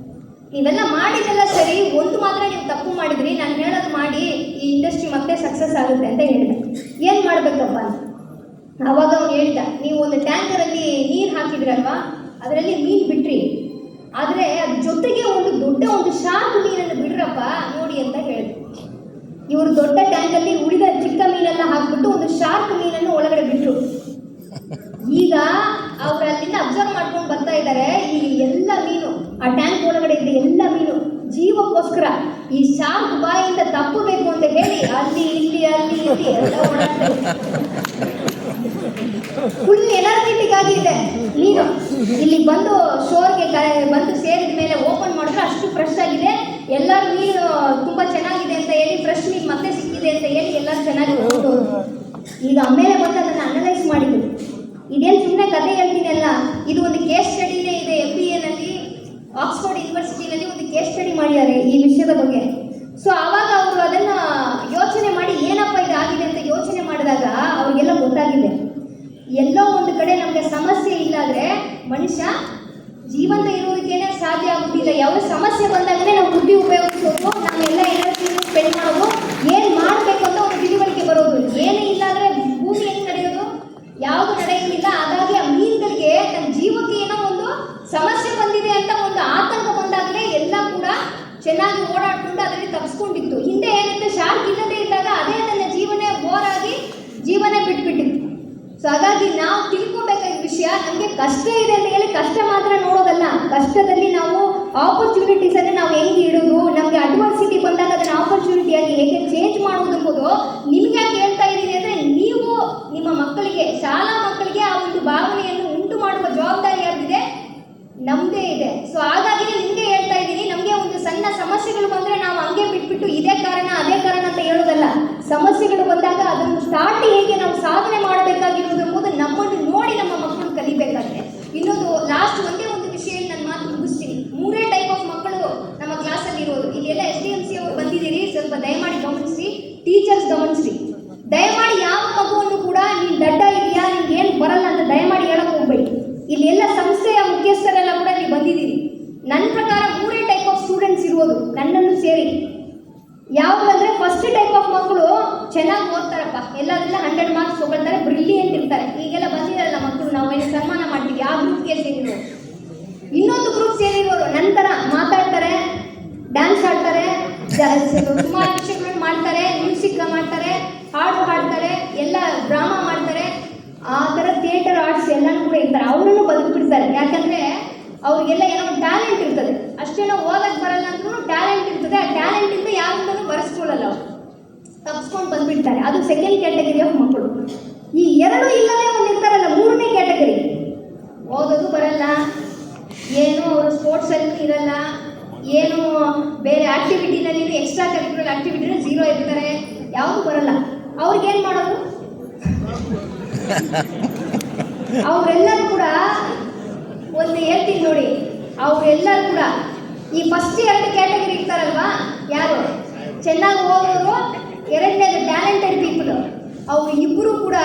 ನೀವೆಲ್ಲ ಮಾಡಿದೆಲ್ಲ ಸರಿ, ಒಂದು ಮಾತ್ರ ನೀವು ತಪ್ಪು ಮಾಡಿದ್ರಿ, ನಾನು ಹೇಳೋದು ಮಾಡಿ ಈ ಇಂಡಸ್ಟ್ರಿ ಮತ್ತೆ ಸಕ್ಸಸ್ ಆಗುತ್ತೆ ಅಂತ ಹೇಳಿದೆ. ಏನು ಮಾಡಬೇಕಪ್ಪ ಅಂತ. ಆವಾಗ ಅವ್ನು ಹೇಳಿದ, ನೀವು ಒಂದು ಟ್ಯಾಂಕರಲ್ಲಿ ನೀರು ಹಾಕಿದ್ರಲ್ವಾ, ಅದರಲ್ಲಿ ಮೀನು ಬಿಟ್ರಿ, ಆದರೆ ಅದ್ರ ಜೊತೆಗೆ ಒಂದು ದೊಡ್ಡ ಒಂದು ಶಾರ್ಕ್ ಮೀನನ್ನು ಬಿಡ್ರಪ್ಪ ನೋಡಿ ಅಂತ ಹೇಳಿದ್ರು. ಇವರು ದೊಡ್ಡ ಟ್ಯಾಂಕಲ್ಲಿ ಉಳಿದ ಚಿಕ್ಕ ಮೀನೆಲ್ಲ ಹಾಕ್ಬಿಟ್ಟು ಒಂದು ಶಾರ್ಕ್ ಮೀನನ್ನು ಒಳಗಡೆ ಬಿಟ್ಟರು. ಈಗ ಅವರು ಅಲ್ಲಿಂದ ಅಬ್ಸರ್ವ್ ಮಾಡ್ಕೊಂಡು ಬರ್ತಾ ಇದ್ದಾರೆ, ಈ ಎಲ್ಲ ಮೀನು ಆ ಟ್ಯಾಂಕ್ ಒಳಗಡೆ ಇದೆ ಎಲ್ಲ ಮೀನು ಜೀವಕ್ಕೋಸ್ಕರ ಈ ಶಾರ್ಕ್ ಬಾಯಿಂದ ತಪ್ಪಬೇಕು ಅಂತ ಹೇಳಿ ಅಲ್ಲಿ ಇಲ್ಲಿ ಎಲ್ಲ ಓಡಾಡ್ತಾ ಇದೆ. ಫುಲ್ ಎನರ್ಜೆಟಿಕ್ ಆಗಿದೆ ಮೀನು. ಇಲ್ಲಿ ಬಂದು ಶೋರ್ಗೆ ಬಂದು ಸೇರಿದ ಮೇಲೆ ಓಪನ್ ಮಾಡಿದ್ರೆ ಅಷ್ಟು ಫ್ರೆಶ್ ಆಗಿದೆ. ಎಲ್ಲರೂ ಮೀನು ತುಂಬ ಚೆನ್ನಾಗಿದೆ ಅಂತ ಹೇಳಿ ಫ್ರೆಶ್ ಮೀನು ಮತ್ತೆ ಸಿಕ್ಕಿದೆ ಅಂತ ಹೇಳಿ ಎಲ್ಲರೂ ಚೆನ್ನಾಗಿ ಹೋಗ್ಬೋದು. ಈಗ ಆಮೇಲೆ ಬಂದು ಅದನ್ನು ಅನಲೈಸ್ ಮಾಡಿದ್ರು. ಇದೇನು ಸುಮ್ಮನೆ ಕತೆ ಹೇಳ್ತೀನಿ ಅಲ್ಲ, ಇದು ಒಂದು ಕೇಸ್ ಸ್ಟಡಿನೇ ಇದೆ. MBA ಆಕ್ಸ್ಫರ್ಡ್ ಯೂನಿವರ್ಸಿಟಿನಲ್ಲಿ ಒಂದು ಕೇಸ್ ಸ್ಟಡಿ ಮಾಡಿದ್ದಾರೆ ಈ ವಿಷಯದ ಬಗ್ಗೆ. ಸೊ ಆವಾಗ ಅವರು ಅದನ್ನು ಯೋಚನೆ ಮಾಡಿ ಏನಪ್ಪ ಇದಾಗಿದೆ ಅಂತ ಯೋಚನೆ ಮಾಡಿದಾಗ ಅವ್ರಿಗೆಲ್ಲ ಗೊತ್ತಾಗಿದೆ, ಎಲ್ಲೋ ಒಂದು ಕಡೆ ನಮಗೆ ಸಮಸ್ಯೆ ಇಲ್ಲಾದರೆ ಮನುಷ್ಯ ಜೀವಂತ ಇರೋದಕ್ಕೇನೆ ಸಾಧ್ಯ ಆಗೋದಿಲ್ಲ. ಯಾವ ಸಮಸ್ಯೆ ಬಂದಾಗಲೇ ನಾವು ಬುದ್ಧಿ ಉಪಯೋಗಿಸೋದು, ನಮ್ಮೆಲ್ಲ ಎನರ್ಜಿ ಸ್ಪೆಂಡ್ ಮಾಡೋದು, ಏನು ಮಾಡಬೇಕು ಅಂತ ಒಂದು ತಿಳುವಳಿಕೆ ಬರೋದು. ಏನೇ ಇಲ್ಲಾಂದರೆ ಭೂಮಿ ಹೆಂಗೆ ನಡೆಯೋದು, ಯಾವುದು ನಡೆಯೋದಿಲ್ಲ. ಹಾಗಾಗಿ ಆ ಮೀನುಗಳಿಗೆ ತನ್ನ ಜೀವಕ್ಕೆ ಏನೋ ಒಂದು ಸಮಸ್ಯೆ ಬಂದಿದೆ ಅಂತ ಒಂದು ಆತಂಕ ಬಂದಾಗಲೇ ಎಲ್ಲ ಕೂಡ ಚೆನ್ನಾಗಿ ಓಡಾಡ್ಕೊಂಡು ಅದರಲ್ಲಿ ತಪ್ಪಿಸ್ಕೊಂಡಿತ್ತು. ಹಿಂದೆ ಏನಿತ್ತು, ಶಾರ್ಕ್ ಇಲ್ಲದೆ ಇದ್ದಾಗ ಅದೇ ತನ್ನ ಜೀವನೇ ಬೋರಾಗಿ ಜೀವನೇ ಬಿಟ್ಬಿಟ್ಟಿತ್ತು. ಸೊ ಹಾಗಾಗಿ ನಾವು ತಿಳ್ಕೊಬೇಕಾದ ವಿಷಯ, ನಮಗೆ ಕಷ್ಟ ಇದೆ ಅಂತ ಹೇಳಿ ಕಷ್ಟ ಮಾತ್ರ ನೋಡೋದಲ್ಲ, ಕಷ್ಟದಲ್ಲಿ ನಾವು ಆಪರ್ಚುನಿಟೀಸನ್ನು ನಾವು ಹೆಂಗೆ ಇಡೋದು, ನಮಗೆ ಅಡ್ವಾನ್ಸಿಟಿ ಬಂದಾಗ ಅದನ್ನು ಆಪರ್ಚುನಿಟಿಯಾಗಿ ಹೇಗೆ ಚೇಂಜ್ ಮಾಡೋದು ಎಂಬುದು ನಿಮಗೆ ಯಾಕೆ ಹೇಳ್ತಾ ಇದ್ದೀನಿ ಅಂದರೆ, ನೀವು ನಿಮ್ಮ ಮಕ್ಕಳಿಗೆ, ಶಾಲಾ ಮಕ್ಕಳಿಗೆ ಆ ಒಂದು ಭಾವನೆಯನ್ನು ಉಂಟು ಮಾಡುವ ಜವಾಬ್ದಾರಿ ಯಾರಿದೆ, ನಮ್ಮದೇ ಇದೆ. ಸೊ ಹಾಗಾಗಿ ನಿಮಗೆ ಹೇಳ್ತಾ ಇದ್ದೀನಿ, ನಮಗೆ ಒಂದು ಸಣ್ಣ ಸಮಸ್ಯೆಗಳು ಬಂದರೆ ನಾವು ಹಂಗೆ ಬಿಟ್ಬಿಟ್ಟು ಇದೇ ಕಾರಣ ಅದೇ ಕಾರಣ ಅಂತ ಹೇಳೋದಲ್ಲ. ಸಮಸ್ಯೆಗಳು ಬಂದಾಗ ಅದನ್ನು ಸ್ಟಾರ್ಟ್ ಹೇಗೆ ನಾವು ಸಾಧನೆ ಮಾಡಬೇಕಾಗಿರೋದು ಎಂಬುದು ನಮ್ಮನ್ನು ನೋಡಿ ನಮ್ಮ ಮಕ್ಕಳು ಕಲಿಬೇಕಾಗಿದೆ. ಇನ್ನೊಂದು ಲಾಸ್ಟ್ ಒಂದೇ ಒಂದು ವಿಷಯದಲ್ಲಿ ನನ್ನ ಮಾತು ಮುಗಿಸ್ತೀನಿ. 3 ಟೈಪ್ ಆಫ್ ಮಕ್ಕಳು ನಮ್ಮ ಕ್ಲಾಸಲ್ಲಿ ಇರೋದು. ಇಲ್ಲೆಲ್ಲ SDMC ಅವರು ಬಂದಿದ್ದೀರಿ, ಸ್ವಲ್ಪ ದಯಮಾಡಿ ಗಮನಿಸಿ, ಟೀಚರ್ಸ್ ಗಮನಿಸಿ. ದಯಮಾಡಿ ಯಾವ ಮಗುವನ್ನು ಕೂಡ ನೀನು ದಡ್ಡ ಇದೆಯಾ, ನಿಮ್ಗೆ ಏನು ಬರಲ್ಲ ಅಂತ ದಯಮಾಡಿ ಹೇಳಕ್ಕೆ ಹೋಗ್ಬೇಡಿ. ಇಲ್ಲಿ ಎಲ್ಲ ಸಂಸ್ಥೆಯ ಮುಖ್ಯಸ್ಥರೆಲ್ಲ ಕೂಡ ಇಲ್ಲಿ ಬಂದಿದ್ದೀರಿ. ನನ್ನ ಪ್ರಕಾರ 3 ಟೈಪ್ ಆಫ್ ಸ್ಟೂಡೆಂಟ್ಸ್ ಇರೋದು, ನನ್ನನ್ನು ಸೇರಿ. ಯಾವುದಂದ್ರೆ ಫಸ್ಟ್ ಟೈಪ್ ಆಫ್ ಮಕ್ಕಳು ಚೆನ್ನಾಗಿ ಓದ್ತಾರಪ್ಪ, ಎಲ್ಲದೆಲ್ಲ 100 ಮಾರ್ಕ್ಸ್ ತೊಗೊಳ್ತಾರೆ, ಬ್ರಿಲಿಯಂಟ್ ಇರ್ತಾರೆ. ಈಗೆಲ್ಲ ಬಂದಿರಲ್ಲ ಮಕ್ಕಳು, ನಾವು ಏನು ಸನ್ಮಾನ ಮಾಡ್ತೀವಿ, ಆ ಗ್ರೂಪ್ಗೆ ಸೇರಿರೋರು. ಇನ್ನೊಂದು ಗ್ರೂಪ್ ಸೇರಿರೋರು ನಂತರ ಮಾತಾಡ್ತಾರೆ, ಡ್ಯಾನ್ಸ್ ಆಡ್ತಾರೆ, ಸುಮಾರು ವಿಷಯಗಳನ್ನು ಮಾಡ್ತಾರೆ, ಮ್ಯೂಸಿಕ್ ಮಾಡ್ತಾರೆ, ಹಾಡು ಹಾಡ್ತಾರೆ, ಎಲ್ಲ ಡ್ರಾಮಾ ಮಾಡ್ತಾರೆ, ಆ ಥರ ಥಿಯೇಟರ್ ಆರ್ಟ್ಸ್ ಎಲ್ಲನೂ ಕೂಡ ಇರ್ತಾರೆ. ಅವರನ್ನು ಬದುಕಿಬಿಡ್ತಾರೆ. ಯಾಕಂದರೆ ಅವ್ರಿಗೆಲ್ಲ ಏನೋ ಟ್ಯಾಲೆಂಟ್ ಇರ್ತದೆ, ಅಷ್ಟೇನೋ ಓದಕ್ಕೆ ಬರಲ್ಲ ಅಂದ್ರೂ ಟ್ಯಾಲೆಂಟ್ ಇರ್ತದೆ. ಆ ಟ್ಯಾಲೆಂಟಿಂದ ಯಾರಿಂದಲೂ ಬರೆಸ್ಕೊಳ್ಳಲ್ಲ, ಅವರು ತಪ್ಪಿಸ್ಕೊಂಡು ಬಂದುಬಿಡ್ತಾರೆ. ಅದು ಸೆಕೆಂಡ್ ಕ್ಯಾಟಗರಿ ಆಫ್ ಮಕ್ಕಳು. ಈ 2 ಇಲ್ಲದೆ ಒಂದು ಇರ್ತಾರಲ್ಲ, 3ನೇ ಕ್ಯಾಟಗರಿ, ಓದೋದು ಬರಲ್ಲ, ಏನು ಅವರು ಸ್ಪೋರ್ಟ್ಸಲ್ಲಿ ಇರಲ್ಲ, ಏನು ಬೇರೆ ಆ್ಯಕ್ಟಿವಿಟಿನಲ್ಲಿ ಎಕ್ಸ್ಟ್ರಾ ಕರಿಕ್ಯುಲರ್ ಆ್ಯಕ್ಟಿವಿಟಿನ 0 ಇರ್ತಾರೆ, ಯಾವುದು ಬರಲ್ಲ. ಅವ್ರಿಗೇನು ಮಾಡೋದು, ಅವರೆಲ್ಲರೂ ಕೂಡ ಒಂದು ಹೇಳ್ತೀನಿ ನೋಡಿ, ಅವರೆಲ್ಲರೂ ಕೂಡ ಈ ಫಸ್ಟ್ 2 ಕ್ಯಾಟಗರಿ ಇರ್ತಾರಲ್ವಾ, ಯಾರು ಚೆನ್ನಾಗಿ ಓದೋರು, ಎರಡನೇದು ಟ್ಯಾಲೆಂಟೆಡ್ ಪೀಪಲ್, ಅವರು ಇಬ್ಬರು ಕೂಡ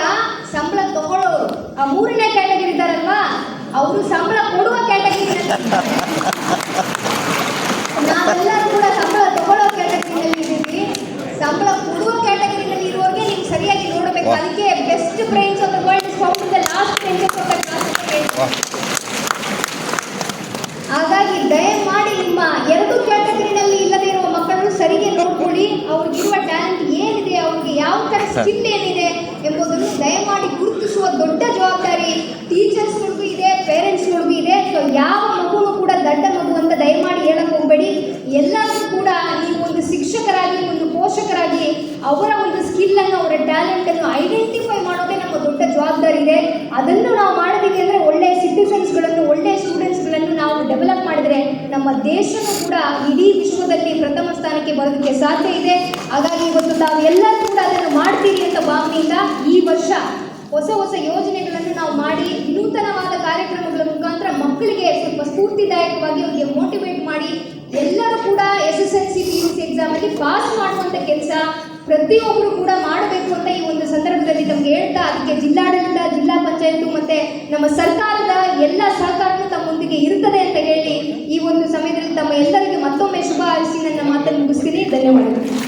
ಸಂಬಳ ತಗೊಳ್ಳೋರು. ಆ 3ನೇ ಕ್ಯಾಟಗರಿ ಇದ್ದಾರಲ್ವಾ, ಅವರು ಸಂಬಳ ಕೊಡುವ ಕ್ಯಾಟಗರಿನಲ್ಲಿ. ನಾವೆಲ್ಲರೂ ಕೂಡ ಸಂಬಳ ತಗೊಳ್ಳೋ ಕ್ಯಾಟಗರಿನಲ್ಲಿ ಇದ್ದೀವಿ. ಸಂಬಳ ಕೊಡುವ ಕ್ಯಾಟಗರಿನಲ್ಲಿ ಇರುವವರಿಗೆ ನೀವು ಸರಿಯಾಗಿ ನೋಡಬೇಕು. ಅದಕ್ಕೆ best brains of the world is found in the last benches of the class. ಹಾಗಾಗಿ ದಯಮಾಡಿ ನಿಮ್ಮ 2 ಕ್ಯಾಟಗರಿನಲ್ಲಿ ಇಲ್ಲದೆ ಇರುವ ಮಕ್ಕಳನ್ನು ಸರಿಗೆ ನೋಡ್ಕೊಳ್ಳಿ. ಅವ್ರಿಗಿರುವ ಟ್ಯಾಲೆಂಟ್ ಏನಿದೆ, ಅವ್ರಿಗೆ ಯಾವ ಥರ ಸ್ಕಿಲ್ ಏನಿದೆ ಎಂಬುದನ್ನು ದಯಮಾಡಿ ಗುರುತಿಸುವ ದೊಡ್ಡ ಜವಾಬ್ದಾರಿ ಟೀಚರ್ಸ್ಗಳಿಗೂ ಇದೆ, ಪೇರೆಂಟ್ಸ್ಗಳಿಗೂ ಇದೆ. ಸೊ ಯಾವ ಮಗುವು ಕೂಡ ದಡ್ಡ ಮಗು ಅಂತ ದಯಮಾಡಿ ಹೇಳಕ್ಕೆ ಹೋಗಬೇಡಿ. ಎಲ್ಲರೂ ಕೂಡ ನೀವು ಒಂದು ಶಿಕ್ಷಕರಾಗಿ, ಒಂದು ಪೋಷಕರಾಗಿ ಅವರ ಒಂದು ಸ್ಕಿಲ್ಲನ್ನು, ಅವರ ಟ್ಯಾಲೆಂಟನ್ನು ಐಡೆಂಟಿಫೈ ಮಾಡೋದೇ ನಮ್ಮ ದೊಡ್ಡ ಜವಾಬ್ದಾರಿ ಇದೆ. ಅದನ್ನು ನಾವು ಮಾಡೋದಕ್ಕೆ ಅಂದರೆ ಒಳ್ಳೆಯ ಸಿಟಿಸನ್ಸ್ಗಳನ್ನು, ಒಳ್ಳೆಯ ಸ್ಟೂಡೆಂಟ್ಸ್ಗಳನ್ನು ನಾವು ಡೆವಲಪ್ ಮಾಡಿದರೆ ನಮ್ಮ ದೇಶನೂ ಕೂಡ ಇಡೀ ವಿಶ್ವದಲ್ಲಿ ಪ್ರಥಮ ಸ್ಥಾನಕ್ಕೆ ಬರೋದಕ್ಕೆ ಸಾಧ್ಯ ಇದೆ. ಹಾಗಾಗಿ ಇವತ್ತು ತಾವೆಲ್ಲರೂ ಕೂಡ ಅದನ್ನು ಮಾಡ್ತೀರಿ ಅಂತ ಭಾವನೆಯಿಂದ ಈ ವರ್ಷ ಹೊಸ ಹೊಸ ಯೋಜನೆಗಳನ್ನು ನಾವು ಮಾಡಿ, ನೂತನವಾದ ಕಾರ್ಯಕ್ರಮಗಳ ಮುಖಾಂತರ ಮಕ್ಕಳಿಗೆ ಸ್ವಲ್ಪ ಸ್ಫೂರ್ತಿದಾಯಕವಾಗಿ ಅವರಿಗೆ ಮೋಟಿವೇಟ್ ಮಾಡಿ, ಎಲ್ಲರೂ ಕೂಡ SSLC PUC ಎಕ್ಸಾಮಲ್ಲಿ ಪಾಸ್ ಮಾಡುವಂಥ ಕೆಲಸ ಪ್ರತಿಯೊಬ್ಬರು ಕೂಡ ಮಾಡಬೇಕು ಅಂತ ಈ ಒಂದು ಸಂದರ್ಭದಲ್ಲಿ ನಮಗೆ ಹೇಳ್ತಾ, ಅದಕ್ಕೆ ಜಿಲ್ಲಾಡಳಿತ, ಜಿಲ್ಲಾ ಪಂಚಾಯತ್ ಮತ್ತು ನಮ್ಮ ಸರ್ಕಾರದ ಎಲ್ಲ ಸಹಕಾರವೂ ತಮ್ಮೊಂದಿಗೆ ಇರುತ್ತದೆ ಅಂತ ಹೇಳಿ ಈ ಒಂದು ಸಮಯದಲ್ಲಿ ತಮ್ಮ ಎಲ್ಲರಿಗೆ ಮತ್ತೊಮ್ಮೆ ಶುಭ ಹಾರೈಸಿ ನನ್ನ ಮಾತನ್ನು ಮುಗಿಸ್ತೀನಿ. ಧನ್ಯವಾದಗಳು.